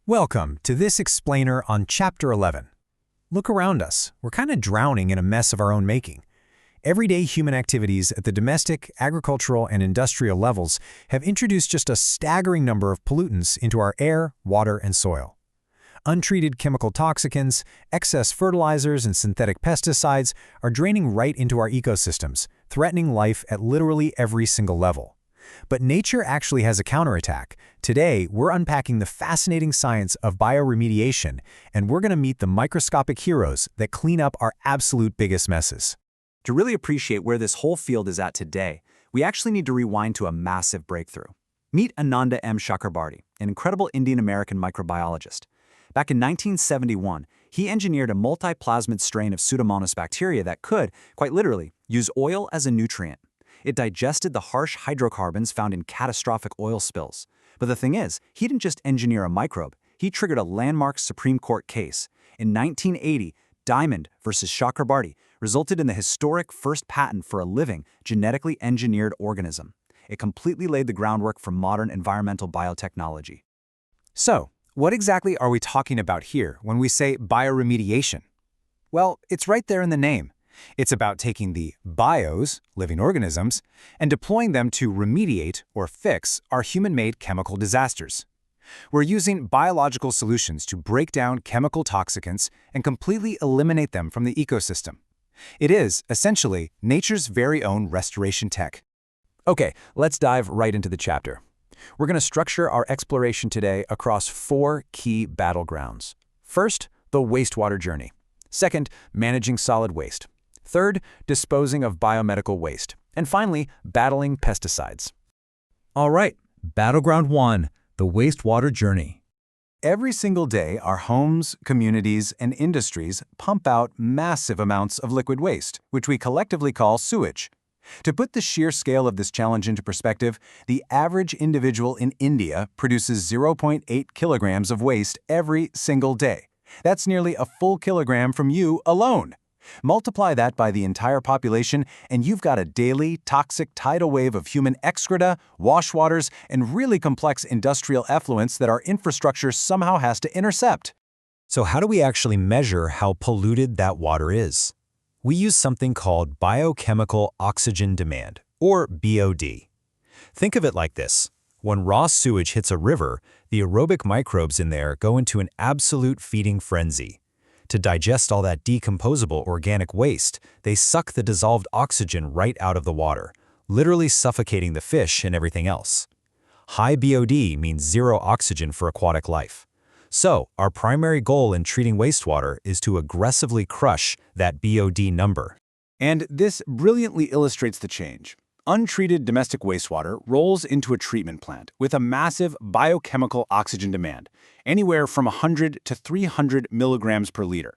Welcome to this explainer on Chapter 11. Look around us. We're kind of drowning in a mess of our own making. Everyday human activities at the domestic, agricultural, and industrial levels have introduced just a staggering number of pollutants into our air, water, and soil. Untreated chemical toxicants, excess fertilizers, and synthetic pesticides are draining right into our ecosystems, threatening life at literally every single level. But nature actually has a counterattack. Today, we're unpacking the fascinating science of bioremediation, and we're going to meet the microscopic heroes that clean up our absolute biggest messes. To really appreciate where this whole field is at today, we actually need to rewind to a massive breakthrough. Meet Ananda M. Chakrabarty, an incredible Indian-American microbiologist. Back in 1971, he engineered a multi-plasmid strain of Pseudomonas bacteria that could, quite literally, use oil as a nutrient. It digested the harsh hydrocarbons found in catastrophic oil spills. But the thing is, he didn't just engineer a microbe, he triggered a landmark Supreme Court case. In 1980, Diamond versus Chakrabarty resulted in the historic first patent for a living, genetically engineered organism. It completely laid the groundwork for modern environmental biotechnology. So, what exactly are we talking about here when we say bioremediation? Well, it's right there in the name. It's about taking the bios, living organisms, and deploying them to remediate or fix our human-made chemical disasters. We're using biological solutions to break down chemical toxicants and completely eliminate them from the ecosystem. It is, essentially, nature's very own restoration tech. Okay, let's dive right into the chapter. We're going to structure our exploration today across 4 key battlegrounds. First, the wastewater journey. Second, managing solid waste. Third, disposing of biomedical waste. And finally, battling pesticides. All right, Battleground 1, the wastewater journey. Every single day, our homes, communities, and industries pump out massive amounts of liquid waste, which we collectively call sewage. To put the sheer scale of this challenge into perspective, the average individual in India produces 0.8 kilograms of waste every single day. That's nearly a full kilogram from you alone. Multiply that by the entire population, and you've got a daily, toxic tidal wave of human excreta, washwaters, and really complex industrial effluents that our infrastructure somehow has to intercept. So how do we actually measure how polluted that water is? We use something called biochemical oxygen demand, or BOD. Think of it like this. When raw sewage hits a river, the aerobic microbes in there go into an absolute feeding frenzy. To digest all that decomposable organic waste, they suck the dissolved oxygen right out of the water, literally suffocating the fish and everything else. High BOD means zero oxygen for aquatic life. So, our primary goal in treating wastewater is to aggressively crush that BOD number. And this brilliantly illustrates the change. Untreated domestic wastewater rolls into a treatment plant with a massive biochemical oxygen demand, anywhere from 100 to 300 milligrams per liter.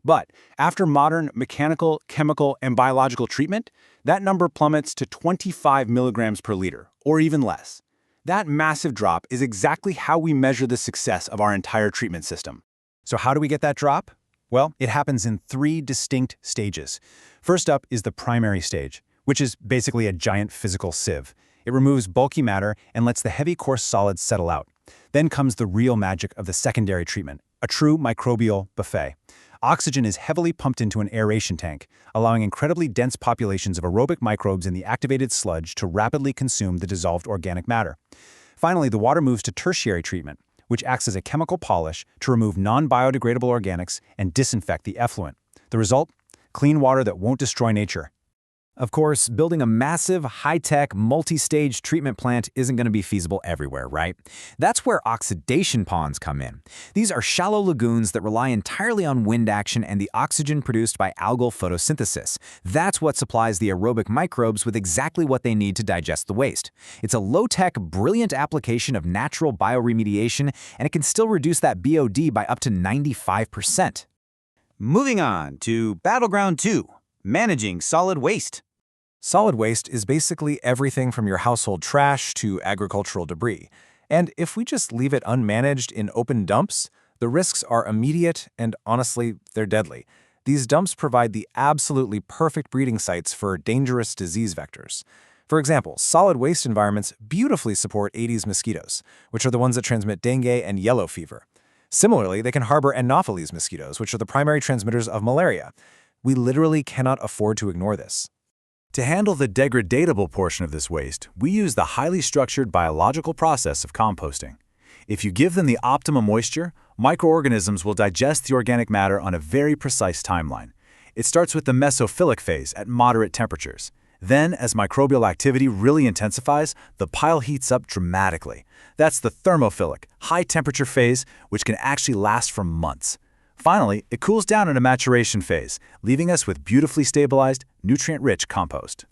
But after modern mechanical, chemical, and biological treatment, that number plummets to 25 milligrams per liter, or even less. That massive drop is exactly how we measure the success of our entire treatment system. So how do we get that drop? Well, it happens in 3 distinct stages. First up is the primary stage, which is basically a giant physical sieve. It removes bulky matter and lets the heavy coarse solids settle out. Then comes the real magic of the secondary treatment, a true microbial buffet. Oxygen is heavily pumped into an aeration tank, allowing incredibly dense populations of aerobic microbes in the activated sludge to rapidly consume the dissolved organic matter. Finally, the water moves to tertiary treatment, which acts as a chemical polish to remove non-biodegradable organics and disinfect the effluent. The result? Clean water that won't destroy nature. Of course, building a massive, high-tech, multi-stage treatment plant isn't going to be feasible everywhere, right? That's where oxidation ponds come in. These are shallow lagoons that rely entirely on wind action and the oxygen produced by algal photosynthesis. That's what supplies the aerobic microbes with exactly what they need to digest the waste. It's a low-tech, brilliant application of natural bioremediation, and it can still reduce that BOD by up to 95%. Moving on to Battleground 2, managing solid waste. Solid waste is basically everything from your household trash to agricultural debris. And if we just leave it unmanaged in open dumps, the risks are immediate and, honestly, they're deadly. These dumps provide the absolutely perfect breeding sites for dangerous disease vectors. For example, solid waste environments beautifully support Aedes mosquitoes, which are the ones that transmit dengue and yellow fever. Similarly, they can harbor Anopheles mosquitoes, which are the primary transmitters of malaria. We literally cannot afford to ignore this. To handle the degradable portion of this waste, we use the highly structured biological process of composting. If you give them the optimum moisture, microorganisms will digest the organic matter on a very precise timeline. It starts with the mesophilic phase at moderate temperatures. Then, as microbial activity really intensifies, the pile heats up dramatically. That's the thermophilic, high-temperature phase, which can actually last for months. Finally, it cools down in a maturation phase, leaving us with beautifully stabilized, nutrient-rich compost.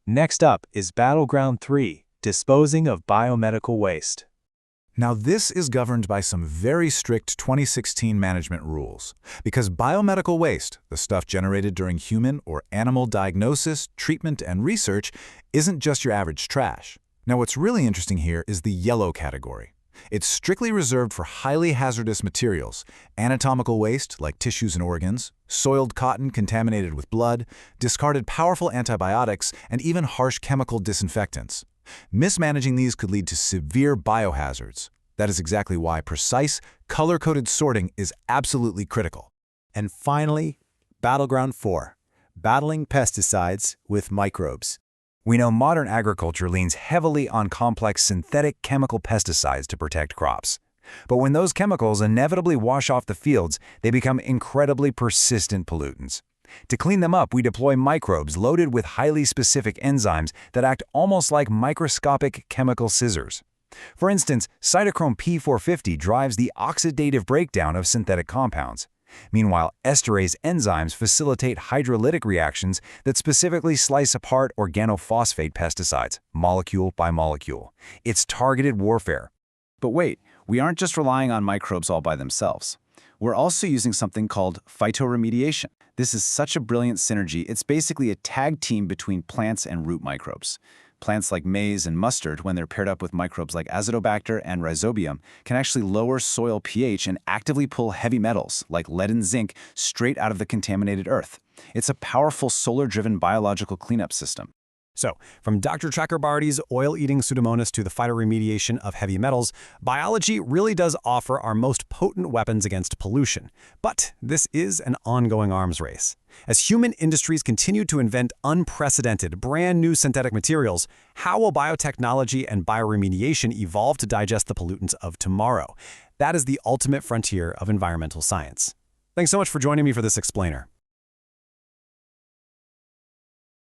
Next up is Battleground 3, Disposing of Biomedical Waste. Now, this is governed by some very strict 2016 management rules, because biomedical waste, the stuff generated during human or animal diagnosis, treatment, and research, isn't just your average trash. Now, what's really interesting here is the yellow category. It's strictly reserved for highly hazardous materials, anatomical waste like tissues and organs, soiled cotton contaminated with blood, discarded powerful antibiotics, and even harsh chemical disinfectants. Mismanaging these could lead to severe biohazards. That is exactly why precise, color-coded sorting is absolutely critical. And finally, Battleground 4, Battling Pesticides with Microbes. We know modern agriculture leans heavily on complex synthetic chemical pesticides to protect crops. But when those chemicals inevitably wash off the fields, they become incredibly persistent pollutants. To clean them up, we deploy microbes loaded with highly specific enzymes that act almost like microscopic chemical scissors. For instance, cytochrome P450 drives the oxidative breakdown of synthetic compounds. Meanwhile, esterase enzymes facilitate hydrolytic reactions that specifically slice apart organophosphate pesticides, molecule by molecule. It's targeted warfare. But wait, we aren't just relying on microbes all by themselves. We're also using something called phytoremediation. This is such a brilliant synergy. It's basically a tag team between plants and root microbes. Plants like maize and mustard, when they're paired up with microbes like Azotobacter and Rhizobium, can actually lower soil pH and actively pull heavy metals, like lead and zinc, straight out of the contaminated earth. It's a powerful solar-driven biological cleanup system. So, from Dr. Chakrabarty's oil-eating Pseudomonas to the phytoremediation of heavy metals, biology really does offer our most potent weapons against pollution. But this is an ongoing arms race. As human industries continue to invent unprecedented, brand-new synthetic materials, how will biotechnology and bioremediation evolve to digest the pollutants of tomorrow? That is the ultimate frontier of environmental science. Thanks so much for joining me for this explainer.